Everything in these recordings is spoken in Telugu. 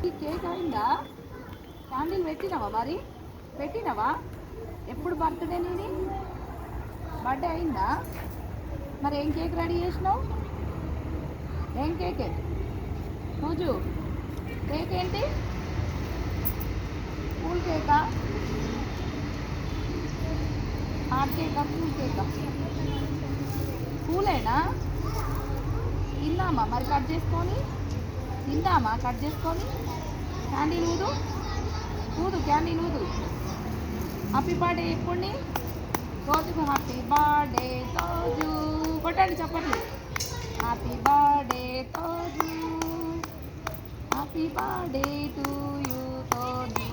ఈ కేక్ అయిందా? క్యాండిల్ పెట్టినావా? మరి పెట్టినావా? ఎప్పుడు బర్త్డే నీది? బర్త్డే అయిందా? మరి ఏం కేక్ రెడీ చేసినావు? ఏం కేకే రోజు? కేక్ ఏంటి? కూల్ కేకా? హాట్ కేకా? కూల్ కేకా? కూలేనా? తిందామా మరి కట్ చేసుకొని? తిందామా కట్ చేసుకొని? క్యాండిల్ ఊదు, ఊదు క్యాండిల్ ఊదు. హ్యాపీ బర్త్డే ఎప్పుడు? రోజుకు హ్యాపీ బర్త్డే తోజు కొట్టండి చప్పట్లు. Happy birthday Toju, happy birthday to you Toju,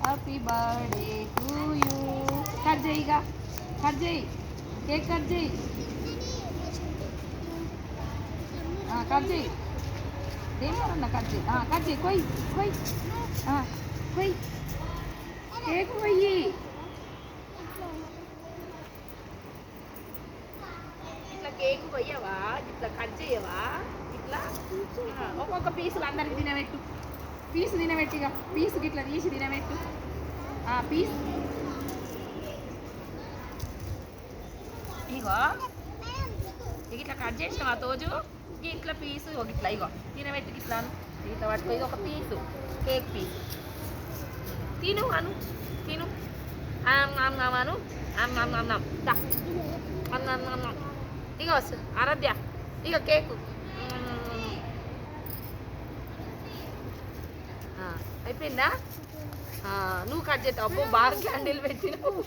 happy birthday to you. Cut చేయిగా, కట్ చేయి, కేక్ కట్ చేయి, కట్ చేయి. దేనివరన్నా కట్ చేయి, కట్ చేయి. కొయ్యి కొయ్యి కొయ్యి, కేక్ కొయ్యి. ఇట్లా కేక్ కొయ్యవా? ఇట్లా కట్ చేయవా? ఇట్లా ఒక్కొక్క పీసులు అందరికి తినబెట్టు. పీసు తినబెట్టి, ఇక పీసుకి ఇట్లా తీసి తినబెట్టు. పీస్ ఇగో ఇట్లా కట్ చేసినావా తోజు? ఇట్లా పీసు ఇట్లా ఇగో తినబెట్టుకి ఇట్లా ఇట్లా పట్టుకో. ఇది ఒక పీసు, కేక్ పీసు. తిను అను, తిను. అను అను ఇగో ఆరాధ్య, ఇగో కేకు అయిపోయిందా? నువ్వు కట్ చేస్తావు. అబ్బో బాగా క్యాండిల్ పెట్టినావు.